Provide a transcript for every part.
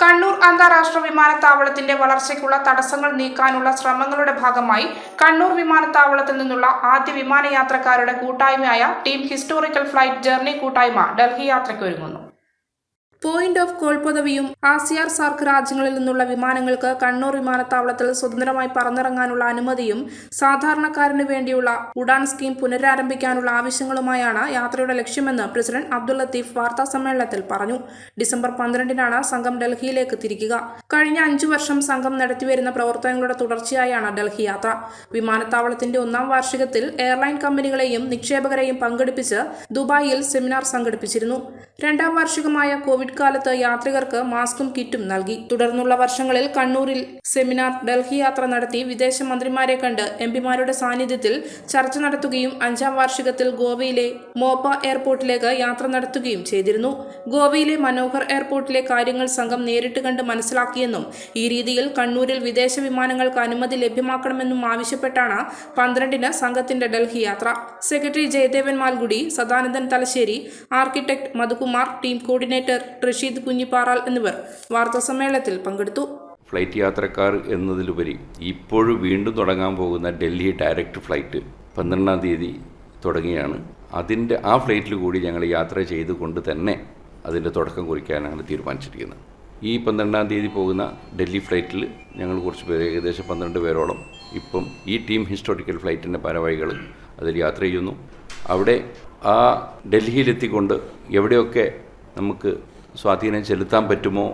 കണ്ണൂർ അന്താരാഷ്ട്ര വിമാനത്താവളത്തിന്റെ വളർച്ചയ്ക്കുള്ള തടസ്സങ്ങൾ നീക്കാനുള്ള ശ്രമങ്ങളുടെ ഭാഗമായി കണ്ണൂർ വിമാനത്താവളത്തിൽ നിന്നുള്ള ആദ്യ വിമാനയാത്രക്കാരുടെ കൂട്ടായ്മയായ ടീം ഹിസ്റ്റോറിക്കൽ ഫ്ലൈറ്റ് ജേർണി കൂട്ടായ്മ ഡൽഹി യാത്രയ്ക്കൊരുങ്ങുന്നു. പോയിന്റ് ഓഫ് കോൾ പദവിയും ആസിയാൻ സാർക്ക് രാജ്യങ്ങളിൽ നിന്നുള്ള വിമാനങ്ങൾക്ക് കണ്ണൂർ വിമാനത്താവളത്തിൽ സ്വതന്ത്രമായി പറന്നിറങ്ങാനുള്ള അനുമതിയും സാധാരണക്കാരന് വേണ്ടിയുള്ള ഉഡാൻ സ്കീം പുനരാരംഭിക്കാനുള്ള ആവശ്യങ്ങളുമായാണ് യാത്രയുടെ ലക്ഷ്യമെന്ന് പ്രസിഡന്റ് അബ്ദുൽ ലത്തീഫ് വാർത്താസമ്മേളനത്തിൽ പറഞ്ഞു. ഡിസംബർ 12-നാണ് സംഘം ഡൽഹിയിലേക്ക് തിരിക്കുക. കഴിഞ്ഞ 5 വർഷം സംഘം നടത്തിവരുന്ന പ്രവർത്തനങ്ങളുടെ തുടർച്ചയായാണ് ഡൽഹി യാത്ര. വിമാനത്താവളത്തിന്റെ 1-ാം വാർഷികത്തിൽ എയർലൈൻ കമ്പനികളെയും നിക്ഷേപകരെയും പങ്കെടുപ്പിച്ച് ദുബായിൽ സെമിനാർ സംഘടിപ്പിച്ചിരുന്നു. 2-ാം വാർഷികമായ കോവിഡ് കാലത്ത് യാത്രികർക്ക് മാസ്കും കിറ്റും നൽകി. തുടർന്നുള്ള വർഷങ്ങളിൽ കണ്ണൂരിൽ സെമിനാർ, ഡൽഹി യാത്ര നടത്തി വിദേശ മന്ത്രിമാരെ കണ്ട് എംപിമാരുടെ സാന്നിധ്യത്തിൽ ചർച്ച നടത്തുകയും 5-ാം വാർഷികത്തിൽ ഗോവയിലെ മോപ്പ എയർപോർട്ടിലേക്ക് യാത്ര നടത്തുകയും ചെയ്തിരുന്നു. ഗോവയിലെ മനോഹർ എയർപോർട്ടിലെ കാര്യങ്ങൾ സംഘം നേരിട്ട് കണ്ട് മനസ്സിലാക്കിയെന്നും ഈ രീതിയിൽ കണ്ണൂരിൽ വിദേശ വിമാനങ്ങൾക്ക് അനുമതി ലഭ്യമാക്കണമെന്നും ആവശ്യപ്പെട്ടാണ് 12-ന് സംഘത്തിന്റെ ഡൽഹി യാത്ര. Secretary Jayadevan Malgudi, Sadanandan Thalassery, architect Madhukumar, team coordinator Rasheed Kunjipparal എന്നിവർ വാർത്താസമ്മേളനത്തിൽ പങ്കെടുത്തു. ഫ്ലൈറ്റ് യാത്രക്കാർ എന്നതിലുപരി ഇപ്പോഴും വീണ്ടും തുടങ്ങാൻ പോകുന്ന ഡൽഹി ഡയറക്റ്റ് ഫ്ലൈറ്റ് 12-ാം തീയതി തുടങ്ങിയാണ്. ആ ഫ്ലൈറ്റിൽ കൂടി ഞങ്ങൾ യാത്ര ചെയ്തുകൊണ്ട് തന്നെ അതിൻ്റെ തുടക്കം കുറിക്കാനാണ് തീരുമാനിച്ചിരിക്കുന്നത്. ഈ 12-ാം തീയതി പോകുന്ന ഡൽഹി ഫ്ലൈറ്റിൽ ഞങ്ങൾ കുറച്ച് പേര്, ഏകദേശം 12 പേരോളം ഇപ്പം ഈ ടീം ഹിസ്റ്റോറിക്കൽ ഫ്ലൈറ്റിൻ്റെ ഭാരവാഹികൾ അതിൽ യാത്ര ചെയ്യുന്നു. അവിടെ ആ ഡൽഹിയിലെത്തിക്കൊണ്ട് എവിടെയൊക്കെ നമുക്ക് സ്വാധീനം ചെലുത്താൻ പറ്റുമോ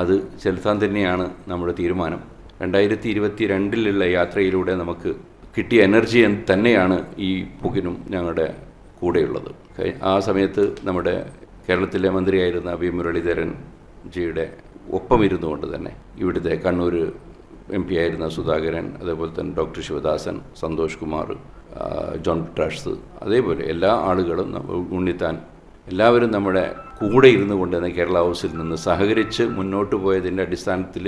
അത് ചെലുത്താൻ തന്നെയാണ് നമ്മുടെ തീരുമാനം. 2022-ലുള്ള യാത്രയിലൂടെ നമുക്ക് കിട്ടിയ എനർജി തന്നെയാണ് ഈ പുകിനും ഞങ്ങളുടെ കൂടെയുള്ളത്. ആ സമയത്ത് നമ്മുടെ കേരളത്തിലെ മന്ത്രിയായിരുന്ന വി മുരളീധരൻ ജിയുടെ ഒപ്പം ഇരുന്നുകൊണ്ട് തന്നെ ഇവിടുത്തെ കണ്ണൂർ MP ആയിരുന്ന സുധാകരൻ, അതേപോലെ തന്നെ ഡോക്ടർ ശിവദാസൻ, സന്തോഷ് കുമാർ, ജോൺ ബ്രിട്ടാസ്, അതേപോലെ എല്ലാ ആളുകളും, ഉണ്ണിത്താൻ, എല്ലാവരും നമ്മുടെ കൂടെ ഇരുന്നു കൊണ്ട് തന്നെ കേരള ഹൗസിൽ നിന്ന് സഹകരിച്ച് മുന്നോട്ട് പോയതിൻ്റെ അടിസ്ഥാനത്തിൽ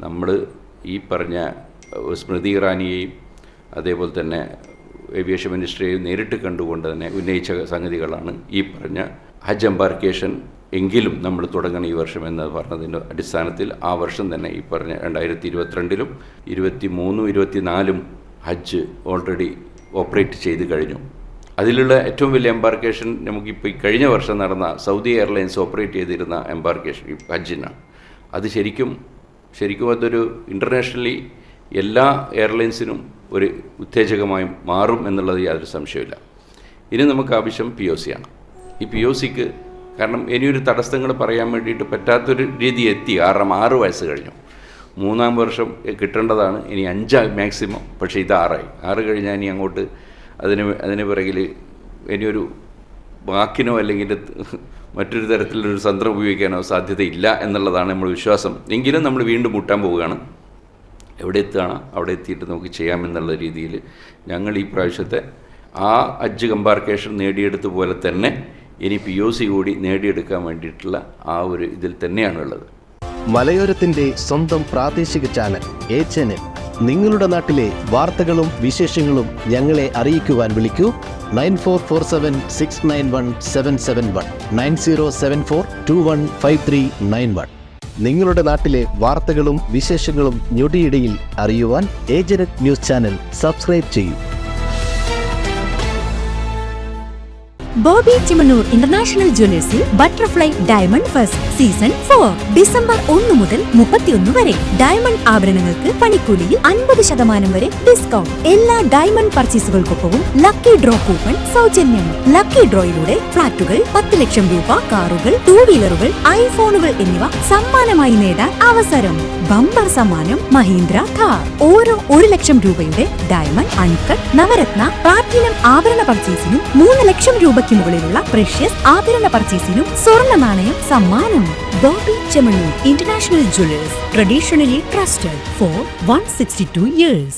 നമ്മൾ ഈ പറഞ്ഞ സ്മൃതി ഇറാനിയെയും അതേപോലെ തന്നെ ഏവിയേഷൻ മിനിസ്ട്രിയെയും നേരിട്ട് കണ്ടുകൊണ്ട് തന്നെ ഉന്നയിച്ച സംഗതികളാണ് ഈ പറഞ്ഞ ഹജ്ജ് എംബാർക്കേഷൻ എങ്കിലും നമ്മൾ തുടങ്ങണം ഈ വർഷം എന്ന് പറഞ്ഞതിൻ്റെ അടിസ്ഥാനത്തിൽ ആ വർഷം തന്നെ ഈ പറഞ്ഞ 2022-ലും 23-ഉം 24-ഉം ഹജ്ജ് ഓൾറെഡി ഓപ്പറേറ്റ് ചെയ്ത് കഴിഞ്ഞു. അതിലുള്ള ഏറ്റവും വലിയ എംബാർക്കേഷൻ നമുക്കിപ്പോൾ ഈ കഴിഞ്ഞ വർഷം നടന്ന സൗദി എയർലൈൻസ് ഓപ്പറേറ്റ് ചെയ്തിരുന്ന എംബാർക്കേഷൻ ഈ ഹജ്ജിനാണ്. അത് ശരിക്കും അതൊരു ഇൻ്റർനാഷണലി എല്ലാ എയർലൈൻസിനും ഒരു ഉത്തേജകമായി മാറും എന്നുള്ളത് യാതൊരു സംശയമില്ല. ഇനി നമുക്ക് ആവശ്യം POC ആണ്. ഈ POCക്ക് കാരണം ഇനിയൊരു തടസ്സങ്ങൾ പറയാൻ വേണ്ടിയിട്ട് പറ്റാത്തൊരു രീതി എത്തി. 6 വയസ്സ് കഴിഞ്ഞു. 3-ാം വർഷം കിട്ടേണ്ടതാണ്, ഇനി 5 മാക്സിമം. പക്ഷേ ഇത് 6 കഴിഞ്ഞാൽ ഇനി അങ്ങോട്ട് അതിന് പിറകിൽ ഇനിയൊരു വാക്കിനോ അല്ലെങ്കിൽ മറ്റൊരു തരത്തിലൊരു തന്ത്രം ഉപയോഗിക്കാനോ സാധ്യതയില്ല എന്നുള്ളതാണ് നമ്മൾ വിശ്വാസം. എങ്കിലും നമ്മൾ വീണ്ടും മുട്ടാൻ പോവുകയാണ്. എവിടെ എത്തുകയാണ് അവിടെ എത്തിയിട്ട് നമുക്ക് ചെയ്യാമെന്നുള്ള രീതിയിൽ ഞങ്ങൾ ഈ പ്രാവശ്യത്തെ ആ ഹജ്ജ് എംബാർക്കേഷൻ നേടിയെടുത്തതുപോലെ തന്നെ ഇനി POC കൂടി നേടിയെടുക്കാൻ വേണ്ടിയിട്ടുള്ള ആ ഒരു ഇതിൽ തന്നെയാണുള്ളത്. മലയോരത്തിൻ്റെ സ്വന്തം പ്രാദേശിക ചാനൽ A ചാനൽ. നിങ്ങളുടെ നാട്ടിലെ വാർത്തകളും വിശേഷങ്ങളും ഞങ്ങളെ അറിയിക്കുവാൻ വിളിക്കൂ 9447691771 9074215391. നിങ്ങളുടെ നാട്ടിലെ വാർത്തകളും വിശേഷങ്ങളും ഞൊടിയിടയിൽ അറിയുവാൻ ഏജനറ്റ് ന്യൂസ് ചാനൽ സബ്സ്ക്രൈബ് ചെയ്യൂ. ബോബി ചിമണ്ണൂർ ഇന്റർനാഷണൽ ജ്വല്ലേഴ്സിൽ butterfly diamond first season 4 December 1 മുതൽ 31 വരെ. ഡയമണ്ട് ആഭരണങ്ങൾക്ക് പണിക്കൂലിയിൽ 50% വരെ ഡിസ്കൗണ്ട്. എല്ലാ ഡയമണ്ട് പർച്ചേസുകൾക്കൊപ്പവും ലക്കി ഡ്രോ കൂപ്പൺ സൗജന്യം. ലക്കി ഡ്രോയിലൂടെ ഫ്ലാറ്റുകൾ, 10 ലക്ഷം രൂപ, കാറുകൾ, 2 വീലറുകൾ, ഐഫോണുകൾ എന്നിവ സമ്മാനമായി നേടാൻ അവസരം. ബമ്പർ സമ്മാനം മഹീന്ദ്ര ഥാർ. ഓരോ 1 ലക്ഷം രൂപയുടെ ഡയമണ്ട്, അൺകട്ട്, നവരത്ന, പ്ലാറ്റിനം ആഭരണ പർച്ചേസിനും 3 ലക്ഷം രൂപയ്ക്ക് മുകളിലുള്ള പ്രഷ്യസ് ആഭരണ പർച്ചേസിനും സ്വർണ്ണ നാണയം സമ്മാനം. Bobby Chemmanur international Jewellers, traditionally trusted for 162 years.